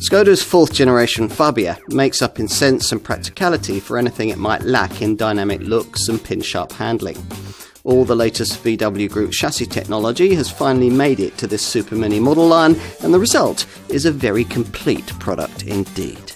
Skoda's fourth generation Fabia makes up in sense and practicality for anything it might lack in dynamic looks and pin-sharp handling. All the latest VW Group chassis technology has finally made it to this Super Mini model line, and the result is a very complete product indeed.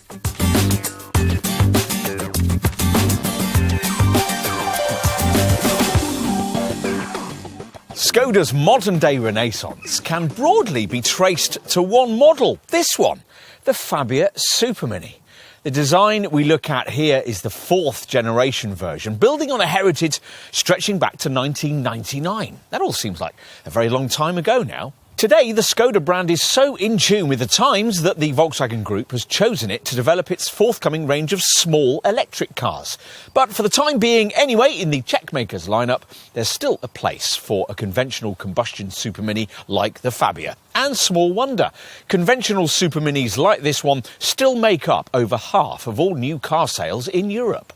Skoda's modern-day renaissance can broadly be traced to one model, this one, the Fabia Super Mini. The design we look at here is the fourth generation version, building on a heritage stretching back to 1999. That all seems like a very long time ago now. Today, the Skoda brand is so in tune with the times that the Volkswagen Group has chosen it to develop its forthcoming range of small electric cars. But for the time being, anyway, in the Czech makers lineup, there's still a place for a conventional combustion Super Mini like the Fabia. And small wonder, conventional Super Minis like this one still make up over half of all new car sales in Europe.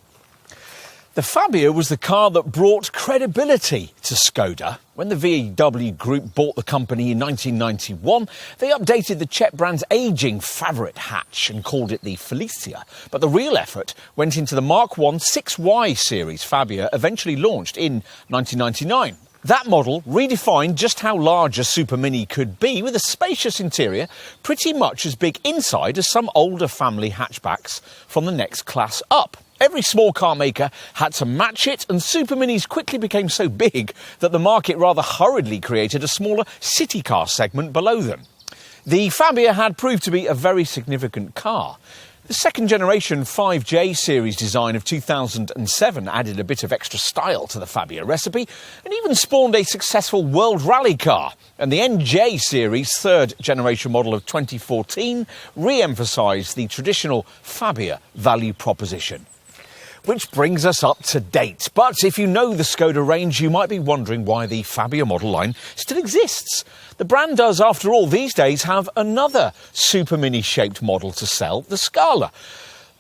The Fabia was the car that brought credibility to Skoda. When the VW Group bought the company in 1991, they updated the Czech brand's ageing favourite hatch and called it the Felicia. But the real effort went into the Mark I 6Y series Fabia, eventually launched in 1999. That model redefined just how large a Super Mini could be, with a spacious interior pretty much as big inside as some older family hatchbacks from the next class up. Every small car maker had to match it, and Super Minis quickly became so big that the market rather hurriedly created a smaller city car segment below them. The Fabia had proved to be a very significant car. The second generation 5J series design of 2007 added a bit of extra style to the Fabia recipe and even spawned a successful World Rally car. And the NJ series third generation model of 2014 re-emphasised the traditional Fabia value proposition. Which brings us up to date. But if you know the Skoda range, you might be wondering why the Fabia model line still exists. The brand does, after all, these days have another Super Mini-shaped model to sell, the Scala.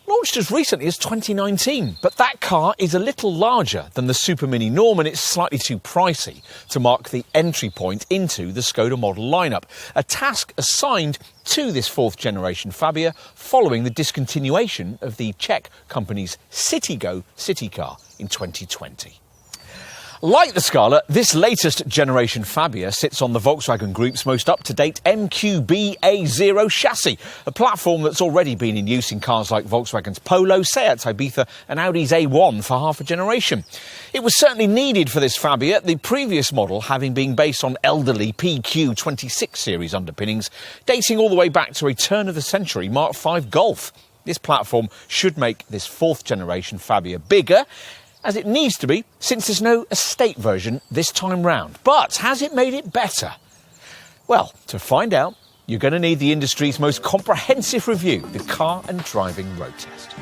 Launched as recently as 2019, but that car is a little larger than the Super Mini norm, and it's slightly too pricey to mark the entry point into the Skoda model lineup, a task assigned to this fourth generation Fabia following the discontinuation of the Czech company's Citigo city car in 2020. Like the Scala, this latest generation Fabia sits on the Volkswagen Group's most up-to-date MQB A0 chassis, a platform that's already been in use in cars like Volkswagen's Polo, Seat's Ibiza and Audi's A1 for half a generation. It was certainly needed for this Fabia, the previous model having been based on elderly PQ26 series underpinnings, dating all the way back to a turn-of-the-century Mark V Golf. This platform should make this fourth generation Fabia bigger, as it needs to be, since there's no estate version this time round. But has it made it better? Well, to find out, you're going to need the industry's most comprehensive review, the Car and Driving Road Test.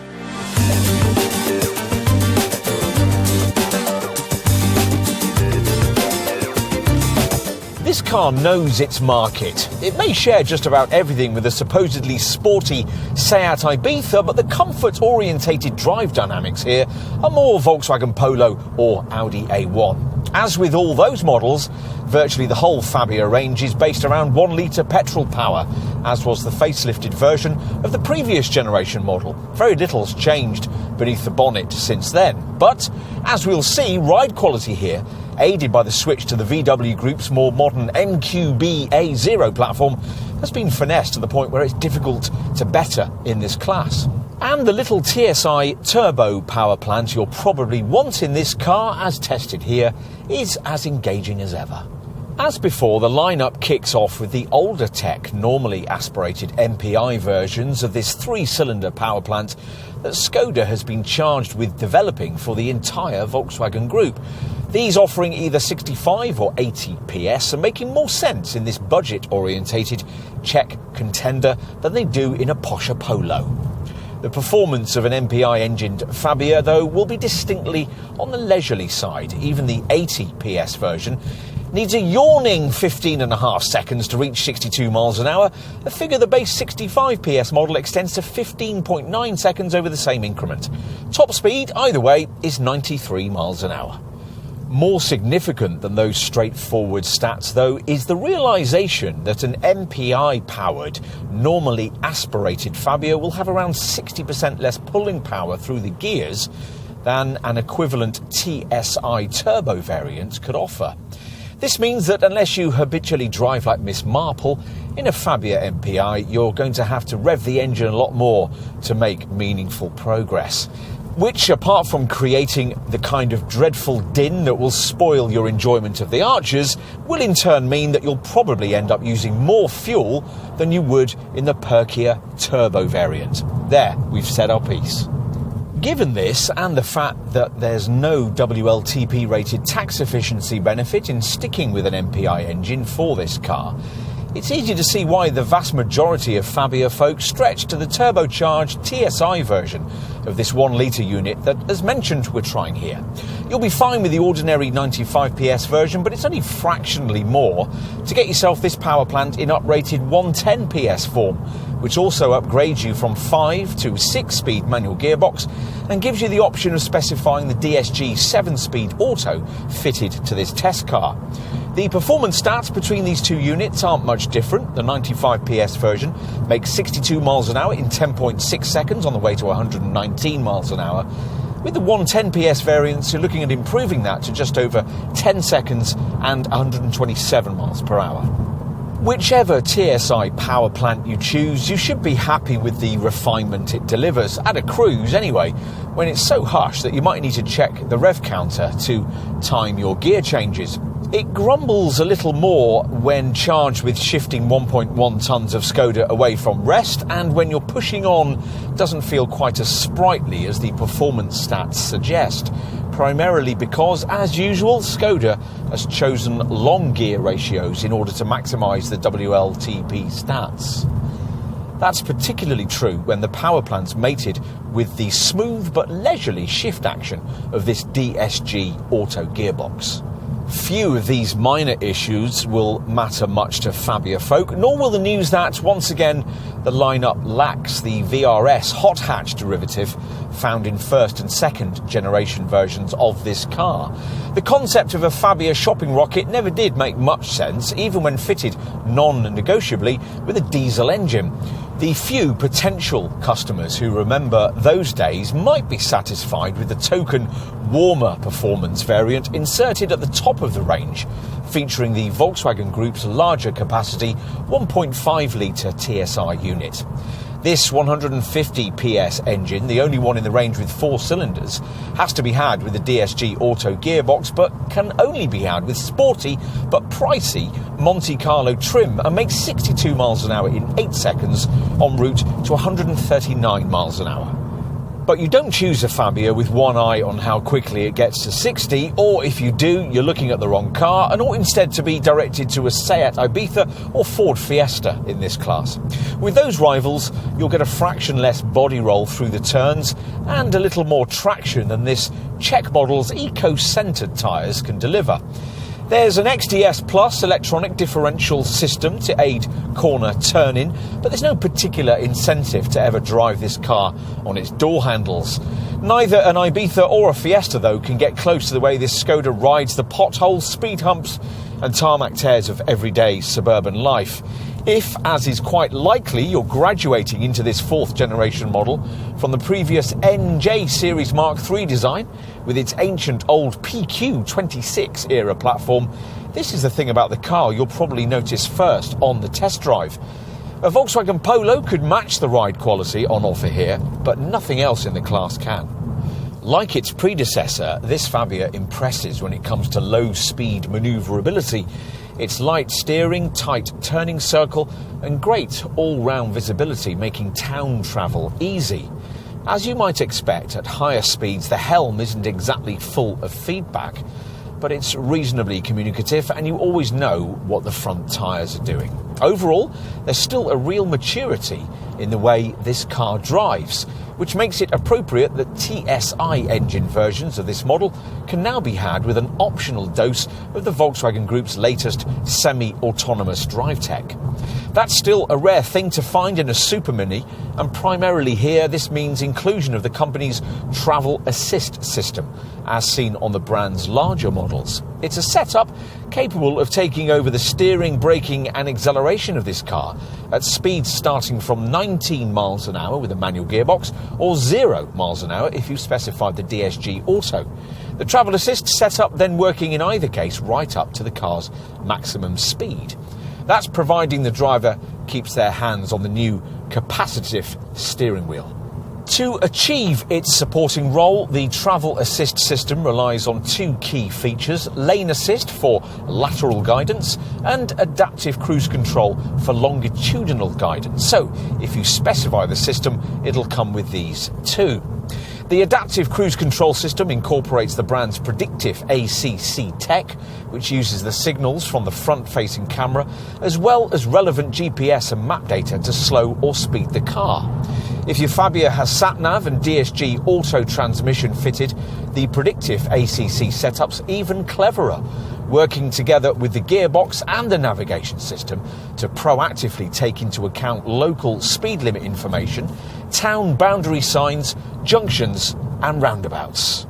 This car knows its market. It may share just about everything with the supposedly sporty Seat Ibiza, but the comfort-orientated drive dynamics here are more Volkswagen Polo or Audi A1. As with all those models, virtually the whole Fabia range is based around 1 litre petrol power, as was the facelifted version of the previous generation model. Very little's changed beneath the bonnet since then. But, as we'll see, ride quality here, aided by the switch to the VW Group's more modern MQB A0 platform, has been finessed to the point where it's difficult to better in this class. And the little TSI turbo power plant you'll probably want in this car, as tested here, is as engaging as ever. As before, the lineup kicks off with the older tech, normally aspirated MPI versions of this 3-cylinder power plant that Skoda has been charged with developing for the entire Volkswagen Group. These offering either 65 or 80 PS and making more sense in this budget-orientated Czech contender than they do in a posher Polo. The performance of an MPI-engined Fabia, though, will be distinctly on the leisurely side. Even the 80 PS version needs a yawning 15.5 seconds to reach 62 miles an hour, a figure the base 65 PS model extends to 15.9 seconds over the same increment. Top speed, either way, is 93 miles an hour. More significant than those straightforward stats, though, is the realisation that an MPI-powered, normally aspirated Fabia will have around 60% less pulling power through the gears than an equivalent TSI turbo variant could offer. This means that unless you habitually drive like Miss Marple, in a Fabia MPI you're going to have to rev the engine a lot more to make meaningful progress. Which, apart from creating the kind of dreadful din that will spoil your enjoyment of the Archers, will in turn mean that you'll probably end up using more fuel than you would in the perkier turbo variant. There, we've said our piece. Given this, and the fact that there's no WLTP-rated tax efficiency benefit in sticking with an MPI engine for this car, it's easy to see why the vast majority of Fabia folk stretch to the turbocharged TSI version of this 1-litre unit that, as mentioned, we're trying here. You'll be fine with the ordinary 95 PS version, but it's only fractionally more to get yourself this power plant in uprated 110 PS form, which also upgrades you from 5 to 6-speed manual gearbox and gives you the option of specifying the DSG 7-speed auto fitted to this test car. The performance stats between these two units aren't much different. The 95 PS version makes 62 miles an hour in 10.6 seconds on the way to 119 miles an hour. With the 110 PS variants, you're looking at improving that to just over 10 seconds and 127 miles per hour. Whichever TSI power plant you choose, you should be happy with the refinement it delivers, at a cruise anyway, when it's so hush that you might need to check the rev counter to time your gear changes. It grumbles a little more when charged with shifting 1.1 tonnes of Skoda away from rest, and when you're pushing on doesn't feel quite as sprightly as the performance stats suggest, primarily because, as usual, Skoda has chosen long gear ratios in order to maximise the WLTP stats. That's particularly true when the power plant's mated with the smooth but leisurely shift action of this DSG auto gearbox. Few of these minor issues will matter much to Fabia folk, nor will the news that, once again, the lineup lacks the VRS hot hatch derivative found in first and second generation versions of this car. The concept of a Fabia shopping rocket never did make much sense, even when fitted non-negotiably with a diesel engine. The few potential customers who remember those days might be satisfied with the token warmer performance variant inserted at the top of the range, featuring the Volkswagen Group's larger capacity 1.5-litre TSI unit. This 150 PS engine, the only one in the range with 4 cylinders, has to be had with the DSG auto gearbox, but can only be had with sporty but pricey Monte Carlo trim, and makes 62 miles an hour in 8 seconds en route to 139 miles an hour. But you don't choose a Fabia with one eye on how quickly it gets to 60, or if you do, you're looking at the wrong car and ought instead to be directed to a Seat Ibiza or Ford Fiesta in this class. With those rivals, you'll get a fraction less body roll through the turns and a little more traction than this Czech model's eco-centred tyres can deliver. There's an XDS Plus electronic differential system to aid corner turning, but there's no particular incentive to ever drive this car on its door handles. Neither an Ibiza or a Fiesta, though, can get close to the way this Skoda rides the potholes, speed humps and tarmac tears of everyday suburban life. If, as is quite likely, you're graduating into this 4th generation model from the previous NJ Series Mark III design with its ancient old PQ26 era platform, this is the thing about the car you'll probably notice first on the test drive. A Volkswagen Polo could match the ride quality on offer here, but nothing else in the class can. Like its predecessor, this Fabia impresses when it comes to low-speed manoeuvrability. Its light steering, tight turning circle and great all-round visibility, making town travel easy. As you might expect, at higher speeds the helm isn't exactly full of feedback, but it's reasonably communicative and you always know what the front tyres are doing. Overall, there's still a real maturity in the way this car drives, which makes it appropriate that TSI engine versions of this model can now be had with an optional dose of the Volkswagen Group's latest semi-autonomous drive tech. That's still a rare thing to find in a Super Mini, and primarily here this means inclusion of the company's travel assist system, as seen on the brand's larger models. It's a setup capable of taking over the steering, braking and acceleration of this car at speeds starting from 19 miles an hour with a manual gearbox, or 0 miles an hour if you specified the DSG Auto. The travel assist setup then working in either case right up to the car's maximum speed. That's providing the driver keeps their hands on the new capacitive steering wheel. To achieve its supporting role, the travel assist system relies on two key features: lane assist for lateral guidance and adaptive cruise control for longitudinal guidance. So if you specify the system, it'll come with these too. The adaptive cruise control system incorporates the brand's predictive ACC tech, which uses the signals from the front-facing camera, as well as relevant GPS and map data to slow or speed the car. If your Fabia has sat-nav and DSG Auto transmission fitted, the predictive ACC setup's even cleverer, working together with the gearbox and the navigation system to proactively take into account local speed limit information, town boundary signs, junctions and roundabouts.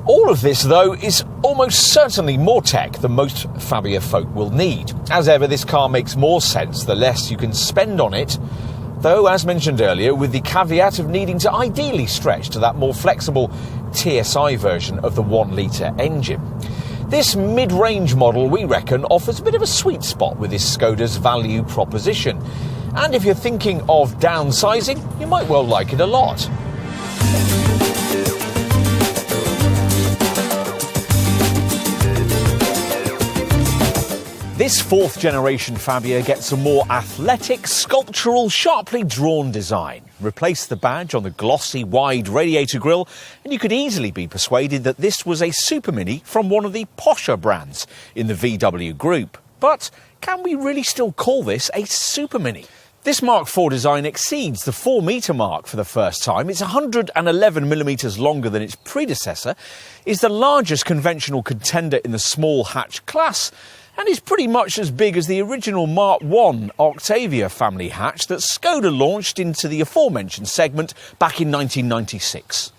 All of this, though, is almost certainly more tech than most Fabia folk will need. As ever, this car makes more sense the less you can spend on it, though, as mentioned earlier, with the caveat of needing to ideally stretch to that more flexible TSI version of the 1-litre engine. This mid-range model, we reckon, offers a bit of a sweet spot with this Skoda's value proposition. And if you're thinking of downsizing, you might well like it a lot. This fourth generation Fabia gets a more athletic, sculptural, sharply drawn design. Replace the badge on the glossy, wide radiator grille, and you could easily be persuaded that this was a Super Mini from one of the posher brands in the VW group. But can we really still call this a Super Mini? This Mark IV design exceeds the 4-metre mark for the first time. It's 111 millimetres longer than its predecessor, is the largest conventional contender in the small hatch class, and is pretty much as big as the original Mark I Octavia family hatch that Skoda launched into the aforementioned segment back in 1996.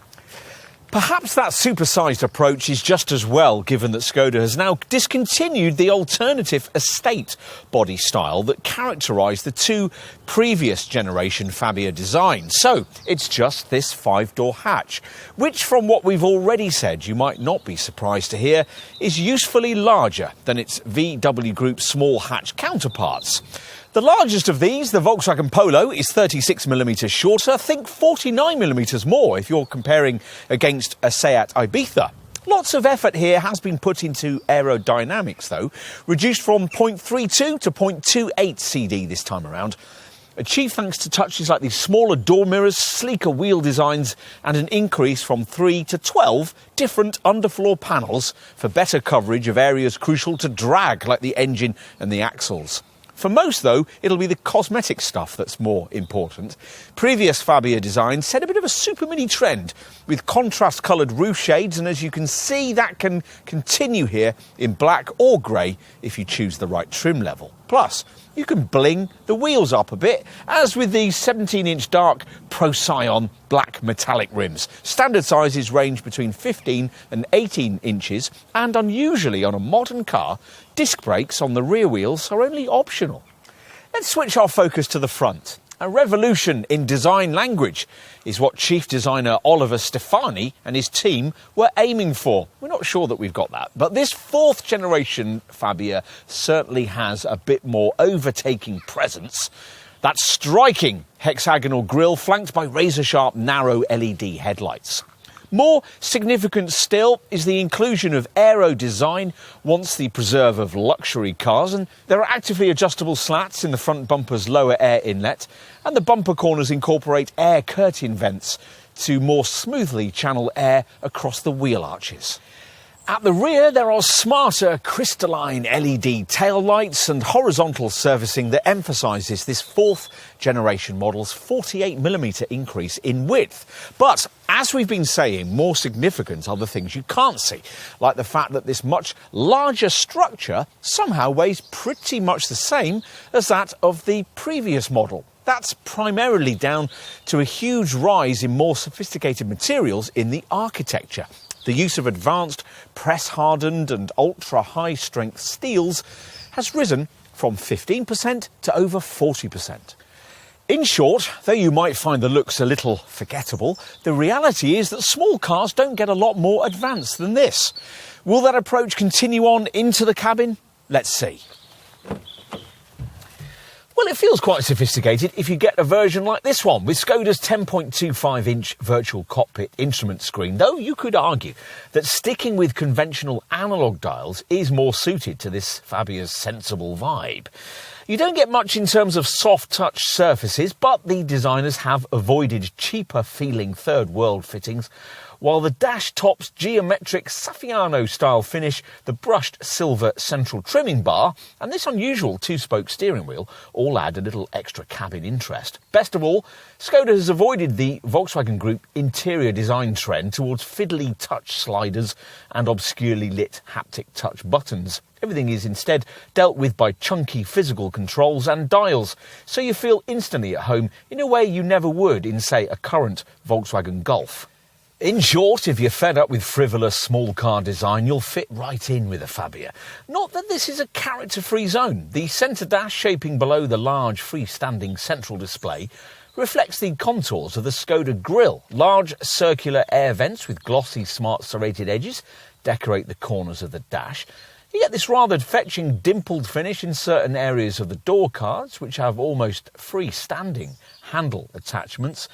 Perhaps that supersized approach is just as well, given that Skoda has now discontinued the alternative estate body style that characterised the two previous generation Fabia designs. So it's just this 5-door hatch, which, from what we've already said, you might not be surprised to hear, is usefully larger than its VW Group small hatch counterparts. The largest of these, the Volkswagen Polo, is 36mm shorter. Think 49mm more if you're comparing against a Seat Ibiza. Lots of effort here has been put into aerodynamics, though, reduced from 0.32 to 0.28 CD this time around. Achieved thanks to touches like these smaller door mirrors, sleeker wheel designs and an increase from 3 to 12 different underfloor panels for better coverage of areas crucial to drag like the engine and the axles. For most, though, it'll be the cosmetic stuff that's more important. Previous Fabia designs set a bit of a Super Mini trend with contrast-coloured roof shades, and as you can see, that can continue here in black or grey if you choose the right trim level. Plus, you can bling the wheels up a bit, as with these 17-inch dark Procyon black metallic rims. Standard sizes range between 15 and 18 inches, and unusually on a modern car, disc brakes on the rear wheels are only optional. Let's switch our focus to the front. A revolution in design language is what Chief Designer Oliver Stefani and his team were aiming for. We're not sure that we've got that, but this fourth generation Fabia certainly has a bit more overtaking presence. That striking hexagonal grille flanked by razor-sharp narrow LED headlights. More significant still is the inclusion of aero design, once the preserve of luxury cars, and there are actively adjustable slats in the front bumper's lower air inlet, and the bumper corners incorporate air curtain vents to more smoothly channel air across the wheel arches. At the rear, there are smarter crystalline LED taillights and horizontal surfacing that emphasises this fourth generation model's 48mm increase in width. But, as we've been saying, more significant are the things you can't see, like the fact that this much larger structure somehow weighs pretty much the same as that of the previous model. That's primarily down to a huge rise in more sophisticated materials in the architecture. The use of advanced press-hardened and ultra-high-strength steels has risen from 15% to over 40%. In short, though you might find the looks a little forgettable, the reality is that small cars don't get a lot more advanced than this. Will that approach continue on into the cabin? Let's see. Well, it feels quite sophisticated if you get a version like this one, with Skoda's 10.25-inch virtual cockpit instrument screen, though you could argue that sticking with conventional analogue dials is more suited to this Fabia's sensible vibe. You don't get much in terms of soft-touch surfaces, but the designers have avoided cheaper-feeling third-world fittings, while the dash tops geometric Saffiano-style finish, the brushed silver central trimming bar, and this unusual two-spoke steering wheel all add a little extra cabin interest. Best of all, Skoda has avoided the Volkswagen Group interior design trend towards fiddly touch sliders and obscurely lit haptic touch buttons. Everything is instead dealt with by chunky physical controls and dials, so you feel instantly at home in a way you never would in, say, a current Volkswagen Golf. In short, if you're fed up with frivolous small car design, you'll fit right in with a Fabia. Not that this is a character-free zone. The centre dash shaping below the large freestanding central display reflects the contours of the Skoda grille. Large circular air vents with glossy smart serrated edges decorate the corners of the dash. You get this rather fetching dimpled finish in certain areas of the door cards, which have almost freestanding handle attachments,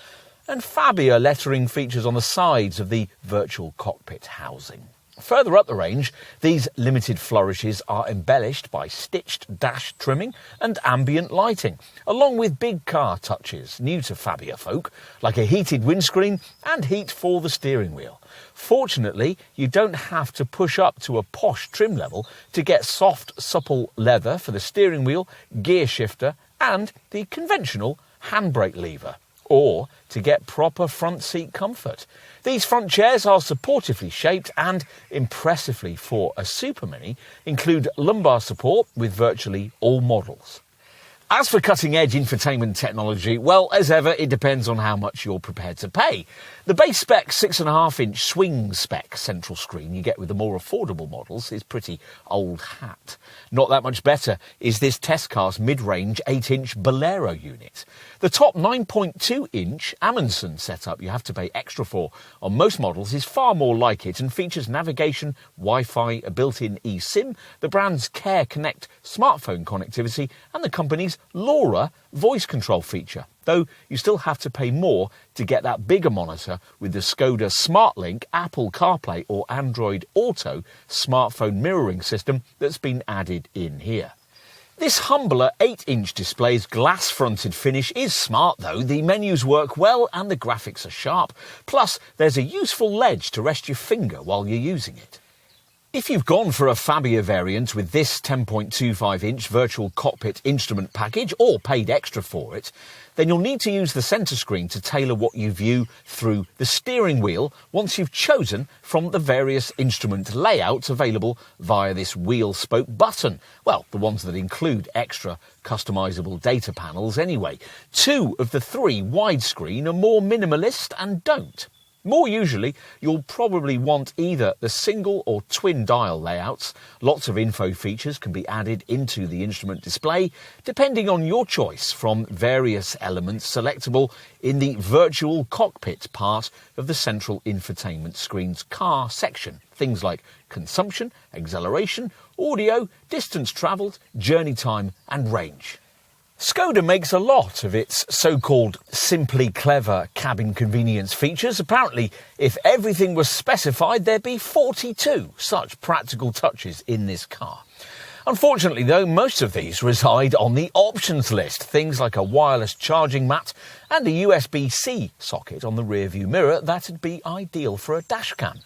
and Fabia lettering features on the sides of the virtual cockpit housing. Further up the range, these limited flourishes are embellished by stitched dash trimming and ambient lighting, along with big car touches new to Fabia folk, like a heated windscreen and heat for the steering wheel. Fortunately, you don't have to push up to a posh trim level to get soft, supple leather for the steering wheel, gear shifter and the conventional handbrake lever, or to get proper front seat comfort. These front chairs are supportively shaped and, impressively for a Super Mini, include lumbar support with virtually all models. As for cutting-edge infotainment technology, well, as ever, it depends on how much you're prepared to pay. The base spec 6.5-inch swing spec central screen you get with the more affordable models is pretty old hat. Not that much better is this test car's mid-range 8-inch Bolero unit. The top 9.2-inch Amundsen setup you have to pay extra for on most models is far more like it and features navigation, Wi-Fi, a built-in eSIM, the brand's Care Connect smartphone connectivity and the company's LoRa voice control feature, though you still have to pay more to get that bigger monitor with the Skoda SmartLink, Apple CarPlay or Android Auto smartphone mirroring system that's been added in here. This humbler 8-inch display's glass-fronted finish is smart though, the menus work well and the graphics are sharp, plus there's a useful ledge to rest your finger while you're using it. If you've gone for a Fabia variant with this 10.25-inch virtual cockpit instrument package or paid extra for it, then you'll need to use the centre screen to tailor what you view through the steering wheel once you've chosen from the various instrument layouts available via this wheel-spoke button. Well, the ones that include extra customisable data panels anyway. 2 of the 3 widescreen are more minimalist and don't. More usually, you'll probably want either the single or twin dial layouts. Lots of info features can be added into the instrument display, depending on your choice from various elements selectable in the virtual cockpit part of the central infotainment screen's car section. Things like consumption, acceleration, audio, distance travelled, journey time and range. Skoda makes a lot of its so-called simply clever cabin convenience features. Apparently, if everything was specified, there'd be 42 such practical touches in this car. Unfortunately, though, most of these reside on the options list. Things like a wireless charging mat and a USB-C socket on the rear-view mirror that'd be ideal for a dashcam.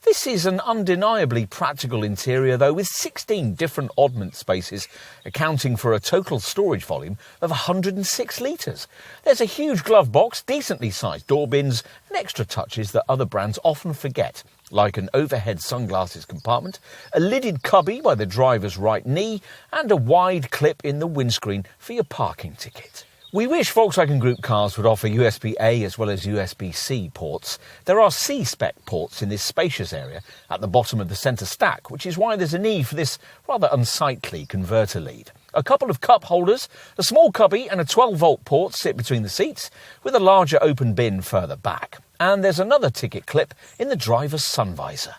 This is an undeniably practical interior though, with 16 different oddment spaces, accounting for a total storage volume of 106 litres. There's a huge glove box, decently sized door bins and extra touches that other brands often forget, like an overhead sunglasses compartment, a lidded cubby by the driver's right knee and a wide clip in the windscreen for your parking ticket. We wish Volkswagen Group cars would offer USB-A as well as USB-C ports. There are C-spec ports in this spacious area at the bottom of the centre stack, which is why there's a need for this rather unsightly converter lead. A couple of cup holders, a small cubby and a 12-volt port sit between the seats, with a larger open bin further back. And there's another ticket clip in the driver's sun visor.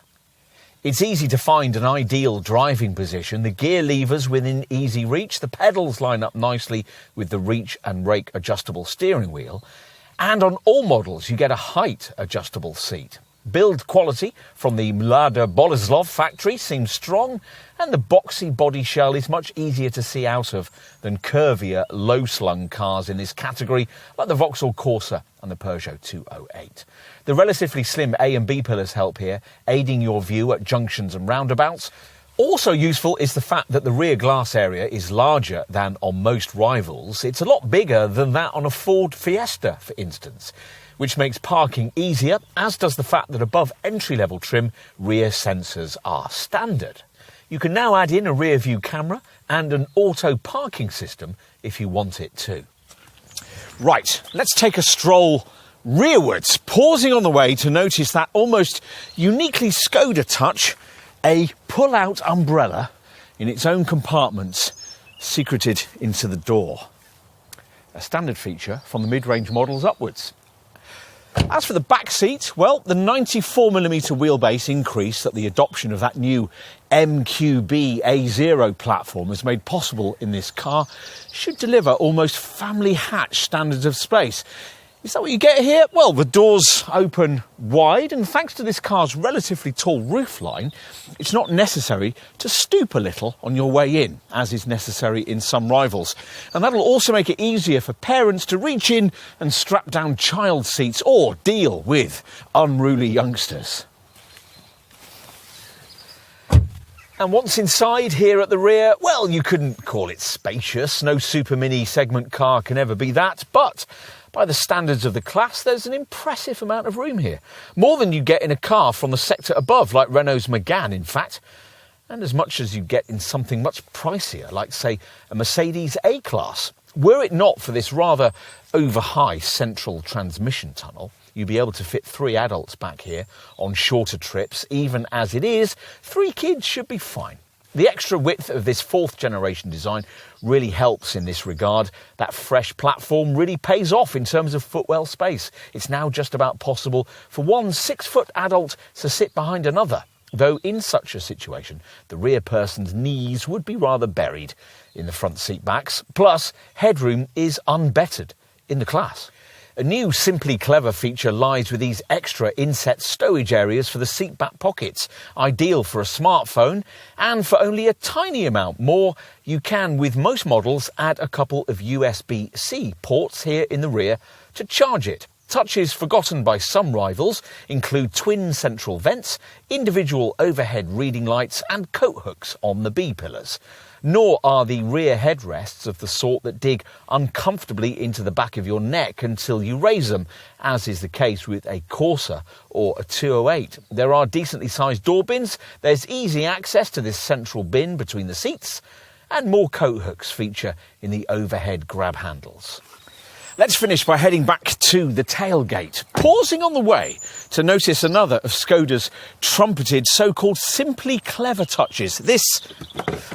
It's easy to find an ideal driving position, the gear levers within easy reach, the pedals line up nicely with the reach and rake adjustable steering wheel, and on all models you get a height adjustable seat. Build quality from the Mlada Boleslav factory seems strong, and the boxy body shell is much easier to see out of than curvier, low-slung cars in this category, like the Vauxhall Corsa and the Peugeot 208. The relatively slim A and B pillars help here, aiding your view at junctions and roundabouts. Also useful is the fact that the rear glass area is larger than on most rivals. It's a lot bigger than that on a Ford Fiesta, for instance, which makes parking easier, as does the fact that above entry-level trim, rear sensors are standard. You can now add in a rear view camera and an auto parking system if you want it too. Right, let's take a stroll rearwards, pausing on the way to notice that almost uniquely Skoda touch, a pull-out umbrella in its own compartments, secreted into the door. A standard feature from the mid-range models upwards. As for the back seat, well, the 94mm wheelbase increase that the adoption of that new MQB A0 platform has made possible in this car should deliver almost family hatch standards of space. Is that what you get here? Well, the doors open wide, and thanks to this car's relatively tall roofline, it's not necessary to stoop a little on your way in, as is necessary in some rivals. And that'll also make it easier for parents to reach in and strap down child seats or deal with unruly youngsters. And once inside here at the rear, well, you couldn't call it spacious. No super mini segment car can ever be that, but by the standards of the class, there's an impressive amount of room here. More than you get in a car from the sector above, like Renault's Megane, in fact. And as much as you get in something much pricier, like, say, a Mercedes A-Class. Were it not for this rather over-high central transmission tunnel, you'd be able to fit 3 adults back here on shorter trips. Even as it is, 3 kids should be fine. The extra width of this 4th generation design really helps in this regard. That fresh platform really pays off in terms of footwell space. It's now just about possible for one 6-foot adult to sit behind another, though in such a situation, the rear person's knees would be rather buried in the front seat backs. Plus, headroom is unbettered in the class. A new Simply Clever feature lies with these extra inset stowage areas for the seat back pockets, ideal for a smartphone, and for only a tiny amount more, you can, with most models, add a couple of USB-C ports here in the rear to charge it. Touches forgotten by some rivals include twin central vents, individual overhead reading lights and coat hooks on the B-pillars. Nor are the rear headrests of the sort that dig uncomfortably into the back of your neck until you raise them, as is the case with a Corsa or a 208. There are decently sized door bins, there's easy access to this central bin between the seats, and more coat hooks feature in the overhead grab handles. Let's finish by heading back to the tailgate, pausing on the way to notice another of Skoda's trumpeted so-called Simply Clever touches. This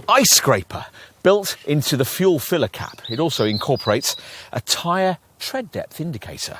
ice scraper built into the fuel filler cap. It also incorporates a tyre tread depth indicator.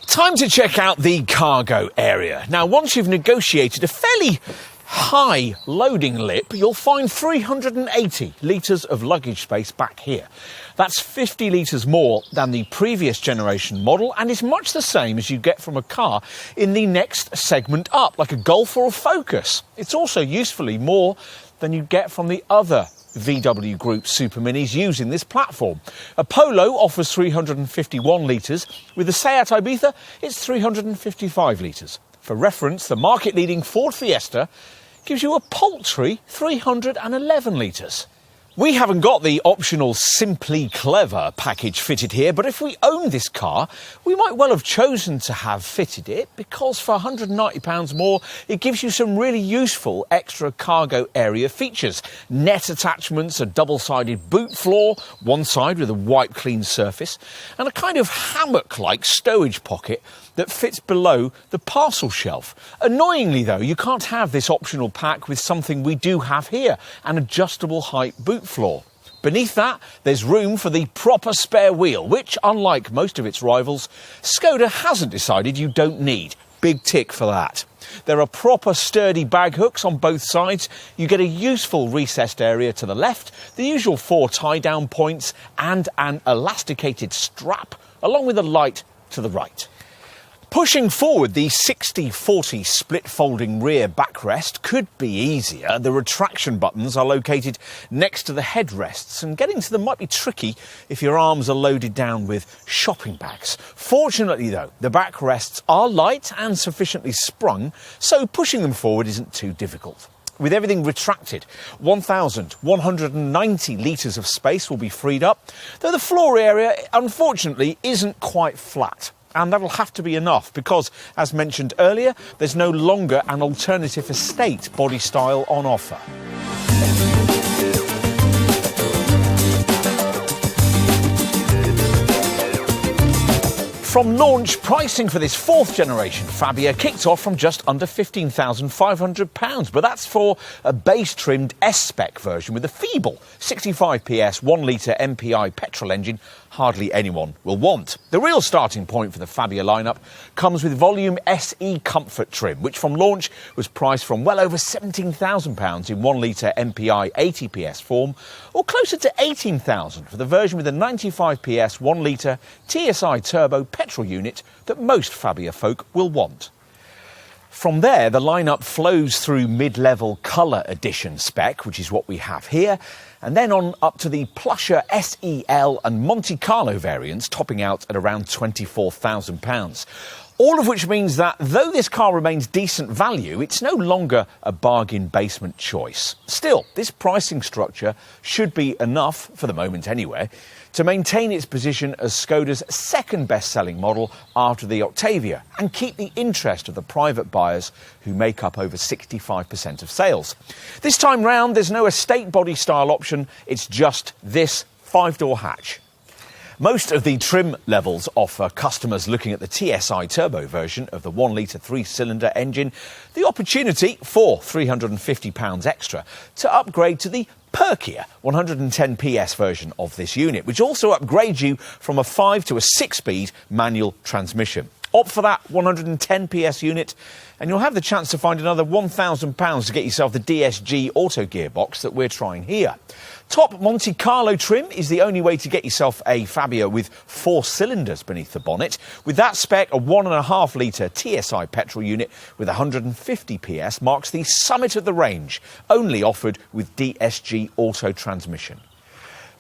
Time to check out the cargo area. Now, once you've negotiated a fairly high loading lip, you'll find 380 litres of luggage space back here. That's 50 litres more than the previous generation model, and is much the same as you get from a car in the next segment up, like a Golf or a Focus. It's also usefully more than you get from the other VW Group Super Minis using this platform. A Polo offers 351 litres. With the Seat Ibiza, it's 355 litres. For reference, the market-leading Ford Fiesta gives you a paltry 311 litres. We haven't got the optional Simply Clever package fitted here, but if we owned this car, we might well have chosen to have fitted it because for £190 more, it gives you some really useful extra cargo area features. Net attachments, a double-sided boot floor, one side with a wipe clean surface, and a kind of hammock-like stowage pocket that fits below the parcel shelf. Annoyingly though, you can't have this optional pack with something we do have here, an adjustable height boot floor. Beneath that, there's room for the proper spare wheel, which, unlike most of its rivals, Skoda hasn't decided you don't need. Big tick for that. There are proper sturdy bag hooks on both sides. You get a useful recessed area to the left, the usual 4 tie-down points, and an elasticated strap, along with a light to the right. Pushing forward, the 60-40 split-folding rear backrest could be easier. The retraction buttons are located next to the headrests, and getting to them might be tricky if your arms are loaded down with shopping bags. Fortunately, though, the backrests are light and sufficiently sprung, so pushing them forward isn't too difficult. With everything retracted, 1,190 litres of space will be freed up, though the floor area, unfortunately, isn't quite flat. And that'll have to be enough because, as mentioned earlier, there's no longer an alternative estate body style on offer. From launch, pricing for this 4th generation Fabia kicked off from just under £15,500, but that's for a base-trimmed S-Spec version with a feeble 65 PS 1-litre MPI petrol engine hardly anyone will want. The real starting point for the Fabia lineup comes with Volume SE Comfort trim, which from launch was priced from well over £17,000 in 1-litre MPI 80 PS form, or closer to £18,000 for the version with a 95 PS 1-litre TSI turbo petrol unit that most Fabia folk will want. From there, the lineup flows through mid-level colour edition spec, which is what we have here, and then on up to the plusher SEL and Monte Carlo variants, topping out at around £24,000. All of which means that, though this car remains decent value, it's no longer a bargain basement choice. Still, this pricing structure should be enough, for the moment anyway, to maintain its position as Skoda's second best-selling model after the Octavia and keep the interest of the private buyers who make up over 65% of sales. This time round, there's no estate body style option, it's just this 5-door hatch. Most of the trim levels offer customers looking at the TSI turbo version of the 1-litre 3-cylinder engine the opportunity, for £350 extra, to upgrade to the perkier 110 PS version of this unit, which also upgrades you from a 5 to a 6-speed manual transmission. Opt for that 110 PS unit and you'll have the chance to find another £1,000 to get yourself the DSG auto gearbox that we're trying here. Top Monte Carlo trim is the only way to get yourself a Fabia with 4 cylinders beneath the bonnet. With that spec, a 1.5-litre TSI petrol unit with 150 PS marks the summit of the range, only offered with DSG auto transmission.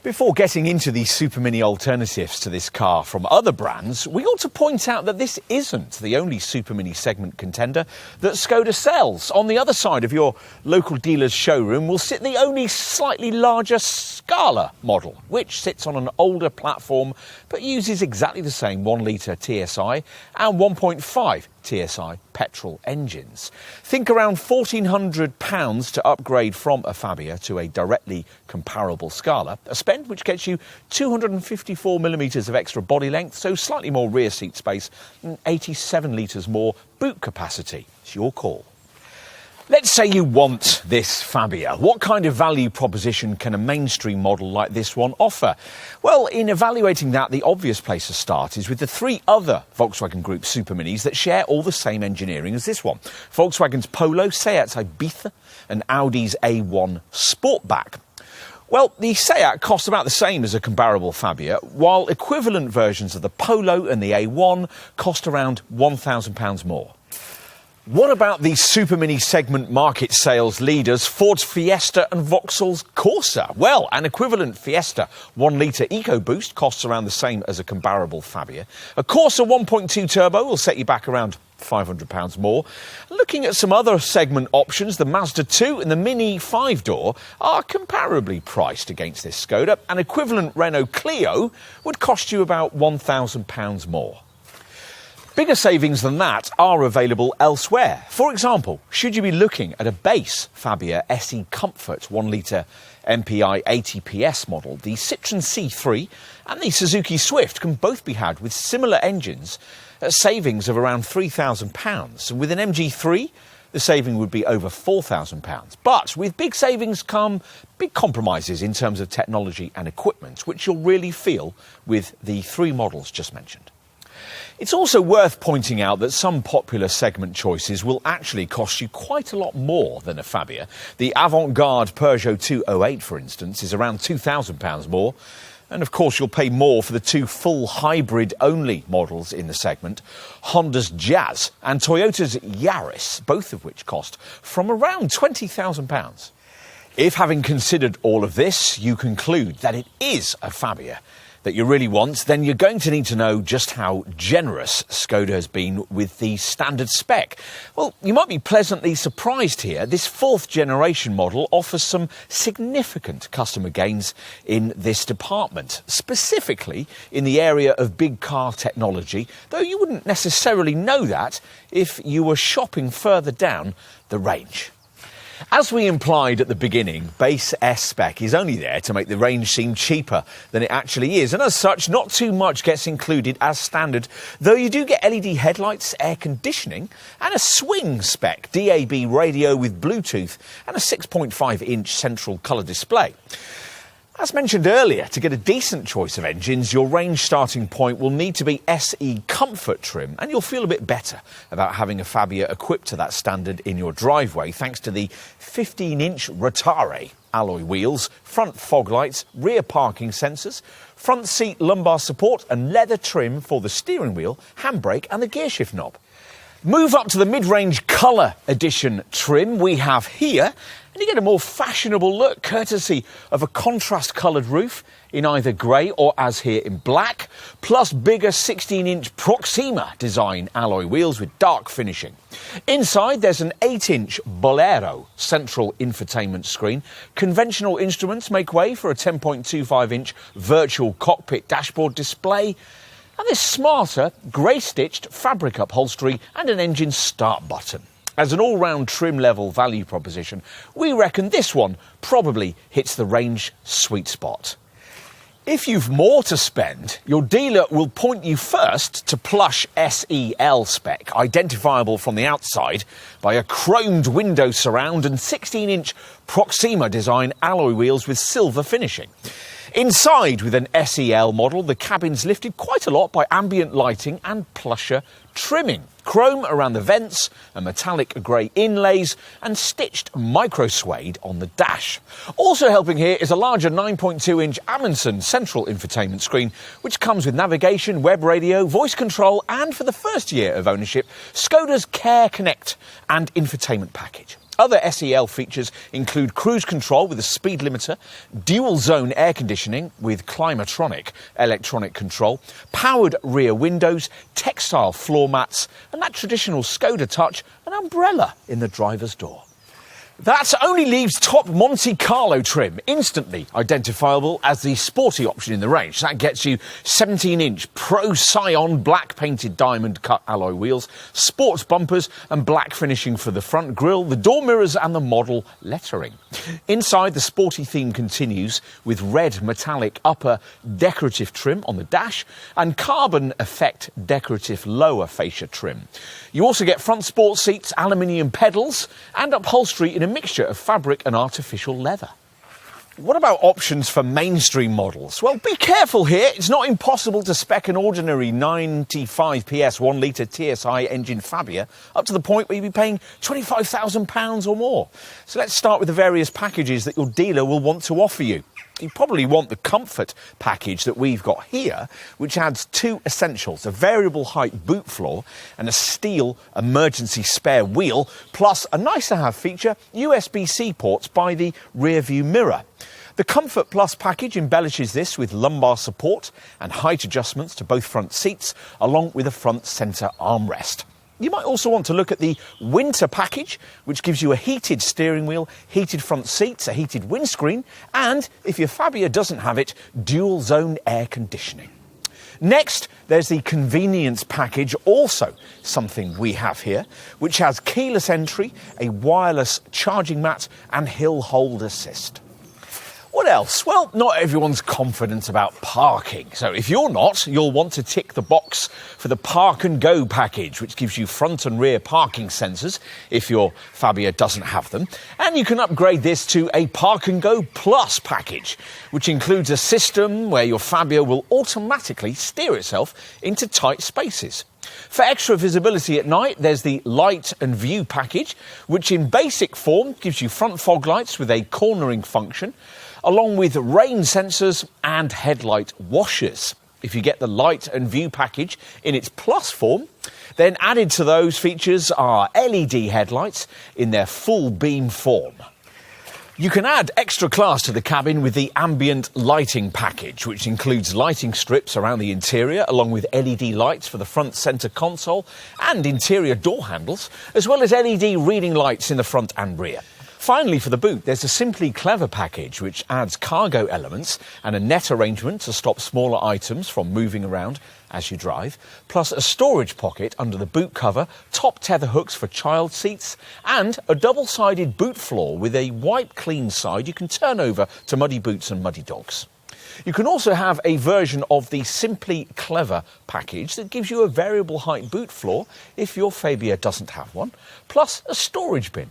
Before getting into the Super Mini alternatives to this car from other brands, we ought to point out that this isn't the only Super Mini segment contender that Skoda sells. On the other side of your local dealer's showroom will sit the only slightly larger Scala model, which sits on an older platform but uses exactly the same 1-litre TSI and 1.5 TSI petrol engines. Think around £1,400 to upgrade from a Fabia to a directly comparable Scala, a spend which gets you 254mm of extra body length, so slightly more rear seat space, and 87 litres more boot capacity. It's your call. Let's say you want this Fabia. What kind of value proposition can a mainstream model like this one offer? Well, in evaluating that, the obvious place to start is with the 3 other Volkswagen Group Super Minis that share all the same engineering as this one. Volkswagen's Polo, Seat's Ibiza and Audi's A1 Sportback. Well, the Seat costs about the same as a comparable Fabia, while equivalent versions of the Polo and the A1 cost around £1,000 more. What about the Super Mini segment market sales leaders Ford's Fiesta and Vauxhall's Corsa? Well, an equivalent Fiesta 1-litre EcoBoost costs around the same as a comparable Fabia. A Corsa 1.2 turbo will set you back around £500 more. Looking at some other segment options, the Mazda 2 and the Mini 5-door are comparably priced against this Skoda. An equivalent Renault Clio would cost you about £1,000 more. Bigger savings than that are available elsewhere. For example, should you be looking at a base Fabia SE Comfort 1-litre MPI 80 PS model, the Citroën C3 and the Suzuki Swift can both be had with similar engines at savings of around £3,000. And with an MG3, the saving would be over £4,000. But with big savings come big compromises in terms of technology and equipment, which you'll really feel with the three models just mentioned. It's also worth pointing out that some popular segment choices will actually cost you quite a lot more than a Fabia. The avant-garde Peugeot 208, for instance, is around £2,000 more. And of course, you'll pay more for the two full hybrid-only models in the segment, Honda's Jazz and Toyota's Yaris, both of which cost from around £20,000. If, having considered all of this, you conclude that it is a Fabia that you really want, then you're going to need to know just how generous Skoda has been with the standard spec. Well, you might be pleasantly surprised here. This fourth generation model offers some significant customer gains in this department, specifically in the area of big car technology, though you wouldn't necessarily know that if you were shopping further down the range. As we implied at the beginning, base S-spec is only there to make the range seem cheaper than it actually is, and as such, not too much gets included as standard, though you do get LED headlights, air conditioning, and a swing spec DAB radio with Bluetooth and a 6.5-inch central colour display. As mentioned earlier, to get a decent choice of engines, your range starting point will need to be SE Comfort trim, and you'll feel a bit better about having a Fabia equipped to that standard in your driveway thanks to the 15-inch Rotare alloy wheels, front fog lights, rear parking sensors, front seat lumbar support and leather trim for the steering wheel, handbrake and the gearshift knob. Move up to the mid-range colour edition trim we have here, and you get a more fashionable look courtesy of a contrast-coloured roof in either grey or, as here, in black, plus bigger 16-inch Proxima design alloy wheels with dark finishing. Inside there's an 8-inch Bolero central infotainment screen. Conventional instruments make way for a 10.25-inch virtual cockpit dashboard display, and this smarter, grey-stitched fabric upholstery and an engine start button. As an all-round trim-level value proposition, we reckon this one probably hits the range sweet spot. If you've more to spend, your dealer will point you first to plush SEL spec, identifiable from the outside by a chromed window surround and 16-inch Proxima design alloy wheels with silver finishing. Inside, with an SEL model, the cabin's lifted quite a lot by ambient lighting and plusher trimming. Chrome around the vents, and metallic grey inlays, and stitched micro suede on the dash. Also helping here is a larger 9.2-inch Amundsen central infotainment screen, which comes with navigation, web radio, voice control, and for the first year of ownership, Skoda's Care Connect and infotainment package. Other SEL features include cruise control with a speed limiter, dual zone air conditioning with Climatronic electronic control, powered rear windows, textile floor mats, and that traditional Skoda touch, an umbrella in the driver's door. That only leaves top Monte Carlo trim, instantly identifiable as the sporty option in the range. That gets you 17-inch Pro Scion black painted diamond cut alloy wheels, sports bumpers and black finishing for the front grille, the door mirrors and the model lettering. Inside, the sporty theme continues with red metallic upper decorative trim on the dash and carbon effect decorative lower fascia trim. You also get front sports seats, aluminium pedals and upholstery in a mixture of fabric and artificial leather. What about options for mainstream models? Well, be careful here. It's not impossible to spec an ordinary 95 PS 1-litre TSI engine Fabia up to the point where you'll be paying £25,000 or more. So let's start with the various packages that your dealer will want to offer you. You probably want the comfort package that we've got here, which adds two essentials: a variable height boot floor and a steel emergency spare wheel, plus a nice to have feature, USB-C ports by the rear view mirror. The Comfort Plus package embellishes this with lumbar support and height adjustments to both front seats, along with a front centre armrest. You might also want to look at the Winter package, which gives you a heated steering wheel, heated front seats, a heated windscreen, and, if your Fabia doesn't have it, dual zone air conditioning. Next, there's the Convenience package, also something we have here, which has keyless entry, a wireless charging mat, and hill hold assist. What else? Well, not everyone's confident about parking. So if you're not, you'll want to tick the box for the Park and Go package, which gives you front and rear parking sensors if your Fabia doesn't have them. And you can upgrade this to a Park and Go Plus package, which includes a system where your Fabia will automatically steer itself into tight spaces. For extra visibility at night, there's the Light and View package, which in basic form gives you front fog lights with a cornering function, along with rain sensors and headlight washers. If you get the Light and View package in its Plus form, then added to those features are LED headlights in their full beam form. You can add extra class to the cabin with the Ambient Lighting package, which includes lighting strips around the interior, along with LED lights for the front centre console and interior door handles, as well as LED reading lights in the front and rear. Finally, for the boot, there's a Simply Clever package, which adds cargo elements and a net arrangement to stop smaller items from moving around as you drive, plus a storage pocket under the boot cover, top tether hooks for child seats, and a double-sided boot floor with a wipe-clean side you can turn over to muddy boots and muddy dogs. You can also have a version of the Simply Clever package that gives you a variable height boot floor if your Fabia doesn't have one, plus a storage bin.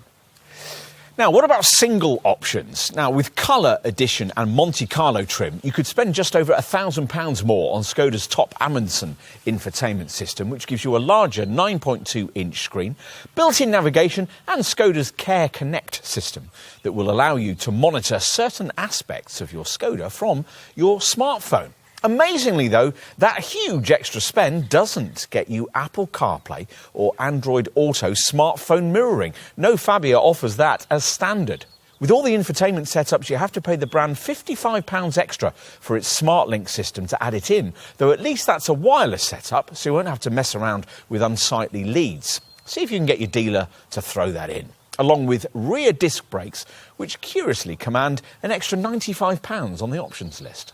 Now, what about single options? Now, with Colour Edition and Monte Carlo trim, you could spend just over £1,000 more on Skoda's top Amundsen infotainment system, which gives you a larger 9.2-inch screen, built-in navigation and Skoda's Care Connect system that will allow you to monitor certain aspects of your Skoda from your smartphone. Amazingly, though, that huge extra spend doesn't get you Apple CarPlay or Android Auto smartphone mirroring. No Fabia offers that as standard. With all the infotainment setups, you have to pay the brand £55 extra for its SmartLink system to add it in, though at least that's a wireless setup, so you won't have to mess around with unsightly leads. See if you can get your dealer to throw that in, along with rear disc brakes, which curiously command an extra £95 on the options list.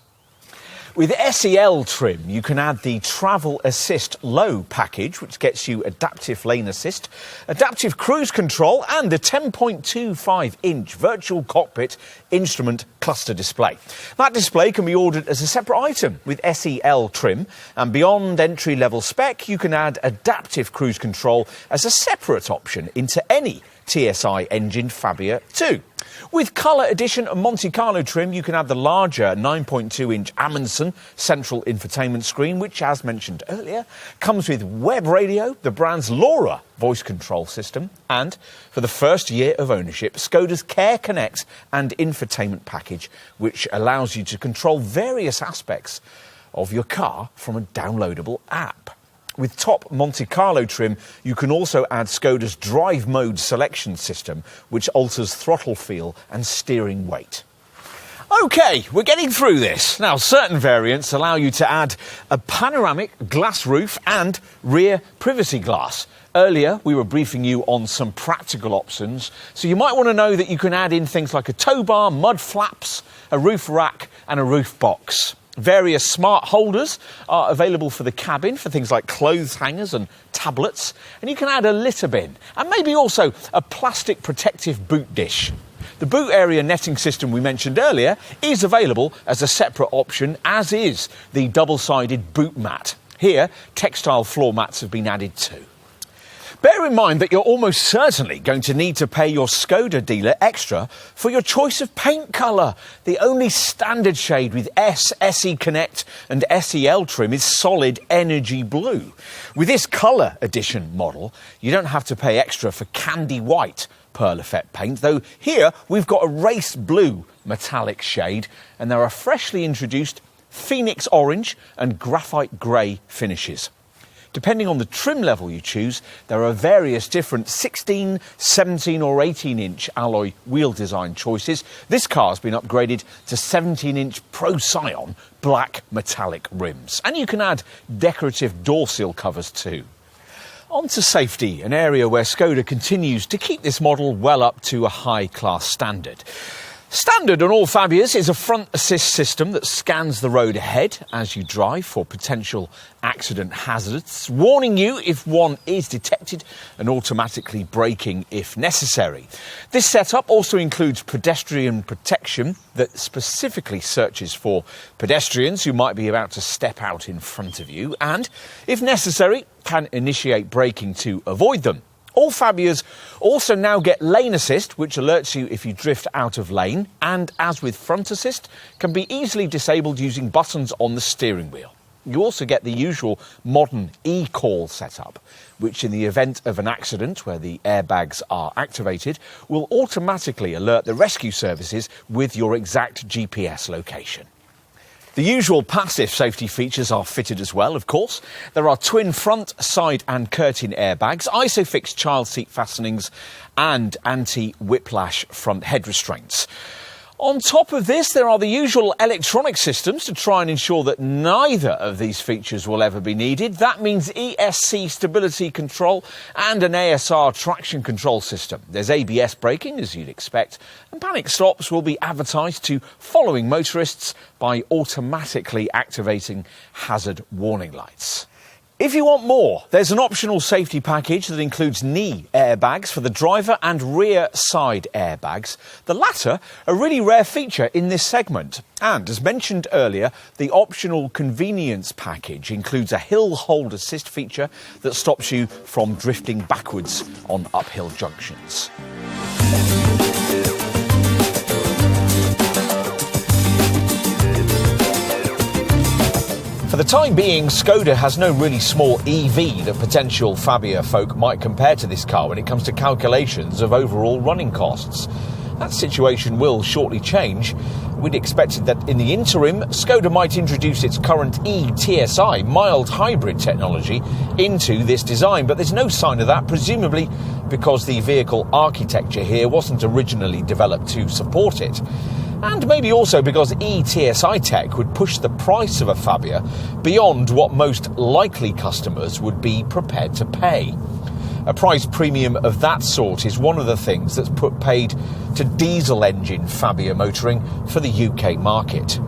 With SEL trim, you can add the Travel Assist Low package, which gets you adaptive lane assist, adaptive cruise control, and a 10.25-inch virtual cockpit instrument cluster display. That display can be ordered as a separate item with SEL trim, and beyond entry-level spec, you can add adaptive cruise control as a separate option into any TSI-engined Fabia 2. With Colour Edition and Monte Carlo trim, you can add the larger 9.2-inch Amundsen central infotainment screen, which, as mentioned earlier, comes with web radio, the brand's LoRa voice control system, and, for the first year of ownership, Skoda's Care Connect and infotainment package, which allows you to control various aspects of your car from a downloadable app. With top Monte Carlo trim, you can also add Skoda's drive mode selection system, which alters throttle feel and steering weight. OK, we're getting through this. Now, certain variants allow you to add a panoramic glass roof and rear privacy glass. Earlier, we were briefing you on some practical options, so you might want to know that you can add in things like a tow bar, mud flaps, a roof rack and a roof box. Various smart holders are available for the cabin for things like clothes hangers and tablets, and you can add a litter bin and maybe also a plastic protective boot dish. The boot area netting system we mentioned earlier is available as a separate option, as is the double-sided boot mat. Here, textile floor mats have been added too. Bear in mind that you're almost certainly going to need to pay your Skoda dealer extra for your choice of paint colour. The only standard shade with S, SE Connect and SEL trim is solid energy blue. With this colour edition model, you don't have to pay extra for candy white pearl effect paint, though here we've got a race blue metallic shade and there are freshly introduced phoenix orange and graphite grey finishes. Depending on the trim level you choose, there are various different 16, 17 or 18-inch alloy wheel design choices. This car's been upgraded to 17-inch Pro Scion black metallic rims. And you can add decorative door seal covers too. On to safety, an area where Skoda continues to keep this model well up to a high-class standard. Standard on all Fabias is a front assist system that scans the road ahead as you drive for potential accident hazards, warning you if one is detected and automatically braking if necessary. This setup also includes pedestrian protection that specifically searches for pedestrians who might be about to step out in front of you and, if necessary, can initiate braking to avoid them. All Fabias also now get lane assist, which alerts you if you drift out of lane, and as with front assist, can be easily disabled using buttons on the steering wheel. You also get the usual modern e-call setup, which in the event of an accident where the airbags are activated, will automatically alert the rescue services with your exact GPS location. The usual passive safety features are fitted as well, of course. There are twin front, side and curtain airbags, ISOFIX child seat fastenings and anti-whiplash front head restraints. On top of this, there are the usual electronic systems to try and ensure that neither of these features will ever be needed. That means ESC stability control and an ASR traction control system. There's ABS braking, as you'd expect, and panic stops will be advertised to following motorists by automatically activating hazard warning lights. If you want more, there's an optional safety package that includes knee airbags for the driver and rear side airbags. The latter, a really rare feature in this segment. And as mentioned earlier, the optional convenience package includes a hill hold assist feature that stops you from drifting backwards on uphill junctions. For the time being, Skoda has no really small EV that potential Fabia folk might compare to this car when it comes to calculations of overall running costs. That situation will shortly change. We'd expected that in the interim, Skoda might introduce its current e-TSI mild hybrid technology into this design, but there's no sign of that, presumably because the vehicle architecture here wasn't originally developed to support it. And maybe also because e-TSI tech would push the price of a Fabia beyond what most likely customers would be prepared to pay. A price premium of that sort is one of the things that's put paid to diesel engine Fabia motoring for the UK market.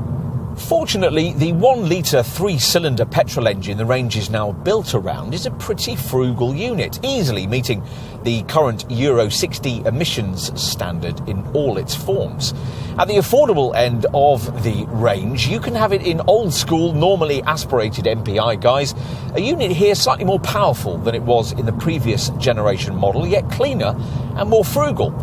Fortunately, the 1-litre 3-cylinder petrol engine the range is now built around is a pretty frugal unit, easily meeting the current Euro 60 emissions standard in all its forms. At the affordable end of the range, you can have it in old-school, normally aspirated MPI guise, a unit here slightly more powerful than it was in the previous generation model, yet cleaner and more frugal.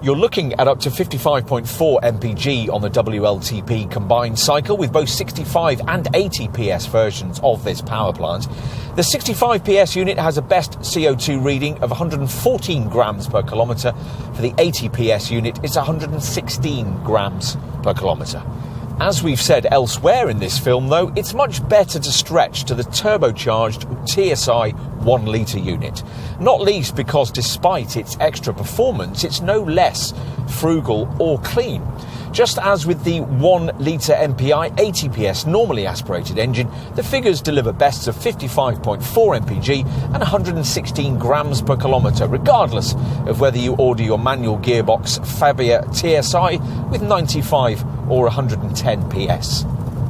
You're looking at up to 55.4 mpg on the WLTP combined cycle with both 65 and 80 PS versions of this power plant. The 65 PS unit has a best CO2 reading of 114 grams per kilometre. For the 80 PS unit, it's 116 grams per kilometre. As we've said elsewhere in this film, though, it's much better to stretch to the turbocharged TSI 1-litre unit. Not least because despite its extra performance, it's no less frugal or clean. Just as with the 1-litre MPI 80 PS normally aspirated engine, the figures deliver bests of 55.4 mpg and 116 grams per kilometre, regardless of whether you order your manual gearbox Fabia TSI with 95 or 110 PS.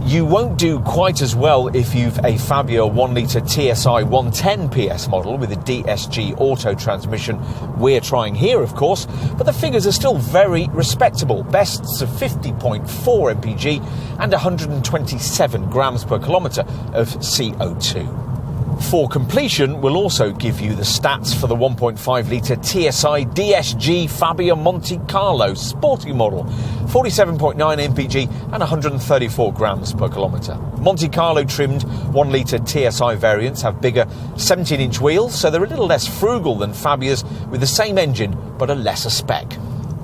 You won't do quite as well if you've a Fabia 1-litre TSI 110 PS model with a DSG auto transmission we're trying here, of course, but the figures are still very respectable. Bests of 50.4 mpg and 127 grams per kilometre of CO2. For completion, we'll also give you the stats for the 1.5-litre TSI DSG Fabia Monte Carlo sporty model, 47.9 mpg and 134 grams per kilometre. Monte Carlo trimmed 1-litre TSI variants have bigger 17-inch wheels, so they're a little less frugal than Fabia's with the same engine but a lesser spec.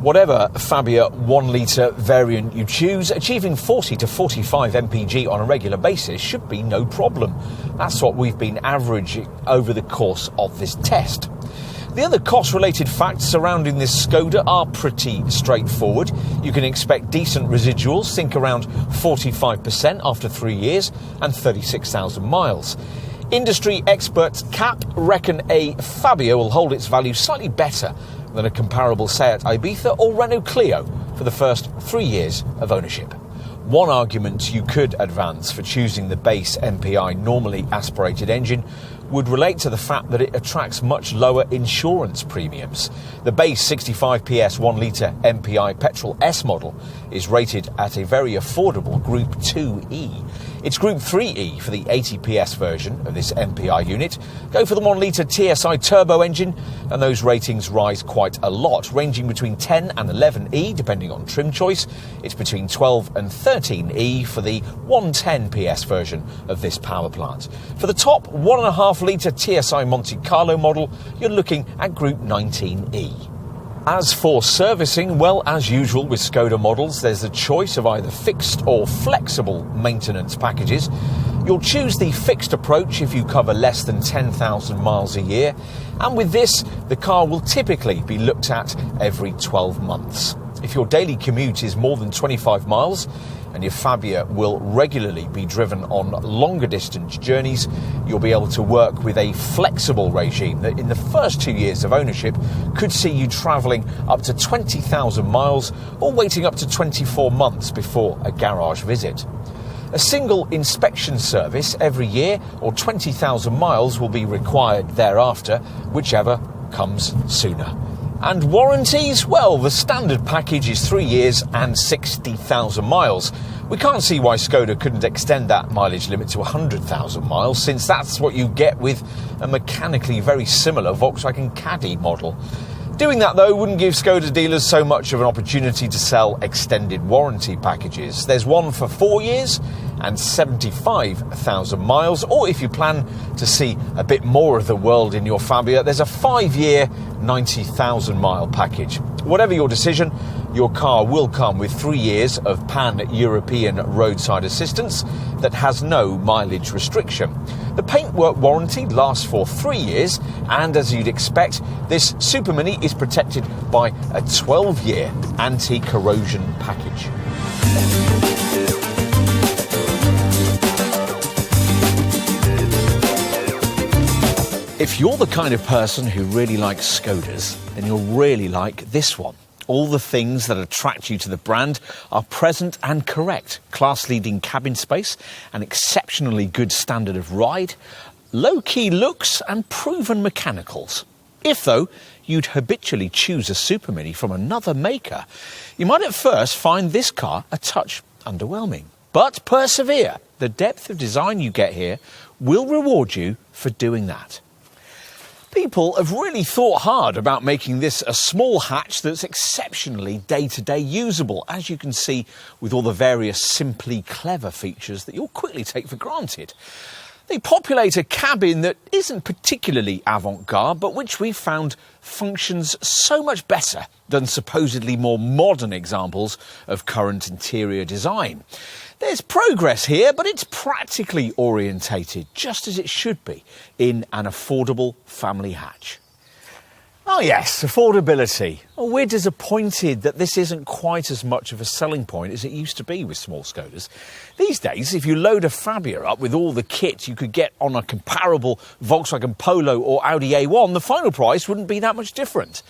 Whatever Fabia 1-litre variant you choose, achieving 40 to 45 mpg on a regular basis should be no problem. That's what we've been averaging over the course of this test. The other cost-related facts surrounding this Skoda are pretty straightforward. You can expect decent residuals, think around 45% after 3 years and 36,000 miles. Industry experts CAP reckon a Fabia will hold its value slightly better than a comparable Seat Ibiza or Renault Clio for the first 3 years of ownership. One argument you could advance for choosing the base MPI normally aspirated engine would relate to the fact that it attracts much lower insurance premiums. The base 65 PS 1-litre MPI petrol S model is rated at a very affordable Group 2E. It's Group 3E for the 80 PS version of this MPI unit. Go for the 1-litre TSI turbo engine and those ratings rise quite a lot, ranging between 10 and 11E depending on trim choice. It's between 12 and 13E for the 110 PS version of this power plant. For the top 1.5-litre TSI Monte Carlo model, you're looking at Group 19E. As for servicing, well, as usual with Skoda models, there's a choice of either fixed or flexible maintenance packages. You'll choose the fixed approach if you cover less than 10,000 miles a year, and with this, the car will typically be looked at every 12 months. If your daily commute is more than 25 miles, and your Fabia will regularly be driven on longer distance journeys, you'll be able to work with a flexible regime that in the first 2 years of ownership could see you travelling up to 20,000 miles or waiting up to 24 months before a garage visit. A single inspection service every year or 20,000 miles will be required thereafter, whichever comes sooner. And warranties? Well, the standard package is 3 years and 60,000 miles. We can't see why Skoda couldn't extend that mileage limit to 100,000 miles, since that's what you get with a mechanically very similar Volkswagen Caddy model. Doing that, though, wouldn't give Skoda dealers so much of an opportunity to sell extended warranty packages. There's one for 4 years and 75,000 miles, or if you plan to see a bit more of the world in your Fabia, there's a 5-year, 90,000 mile package. Whatever your decision, your car will come with 3 years of pan-European roadside assistance that has no mileage restriction. The paintwork warranty lasts for 3 years, and as you'd expect, this Super Mini is protected by a 12-year anti-corrosion package. If you're the kind of person who really likes Skodas, then you'll really like this one. All the things that attract you to the brand are present and correct. Class-leading cabin space, an exceptionally good standard of ride, low-key looks and proven mechanicals. If, though, you'd habitually choose a Super Mini from another maker, you might at first find this car a touch underwhelming. But persevere. The depth of design you get here will reward you for doing that. People have really thought hard about making this a small hatch that's exceptionally day-to-day usable, as you can see with all the various simply clever features that you'll quickly take for granted. They populate a cabin that isn't particularly avant-garde, but which we've found functions so much better than supposedly more modern examples of current interior design. There's progress here, but it's practically orientated, just as it should be, in an affordable family hatch. Oh yes, affordability. Oh, we're disappointed that this isn't quite as much of a selling point as it used to be with small Skodas. These days, if you load a Fabia up with all the kit you could get on a comparable Volkswagen Polo or Audi A1, the final price wouldn't be that much different.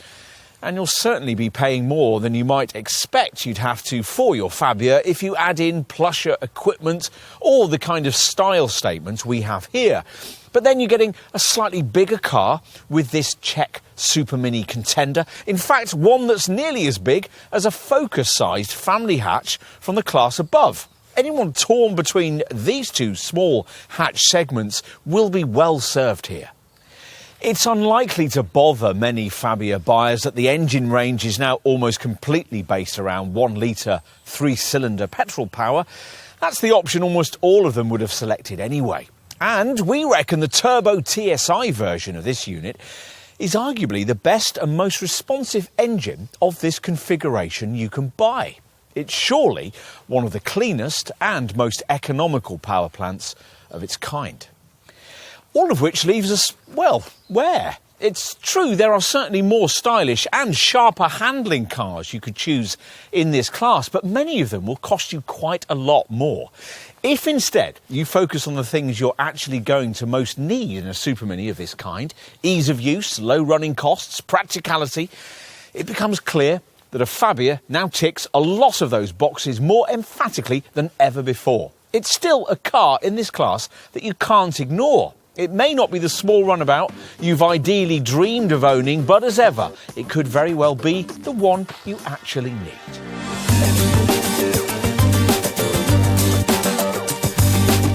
And you'll certainly be paying more than you might expect you'd have to for your Fabia if you add in plusher equipment or the kind of style statement we have here. But then you're getting a slightly bigger car with this Czech Super Mini contender. In fact, one that's nearly as big as a Focus-sized family hatch from the class above. anyone torn between these two small hatch segments will be well served here. It's unlikely to bother many Fabia buyers that the engine range is now almost completely based around 1 litre 3-cylinder petrol power. That's the option almost all of them would have selected anyway. And we reckon the turbo TSI version of this unit is arguably the best and most responsive engine of this configuration you can buy. It's surely one of the cleanest and most economical power plants of its kind. All of which leaves us, well, where? It's true there are certainly more stylish and sharper handling cars you could choose in this class, but many of them will cost you quite a lot more. If instead you focus on the things you're actually going to most need in a Super Mini of this kind, ease of use, low running costs, practicality, it becomes clear that a Fabia now ticks a lot of those boxes more emphatically than ever before. It's still a car in this class that you can't ignore. It may not be the small runabout you've ideally dreamed of owning, but as ever, it could very well be the one you actually need.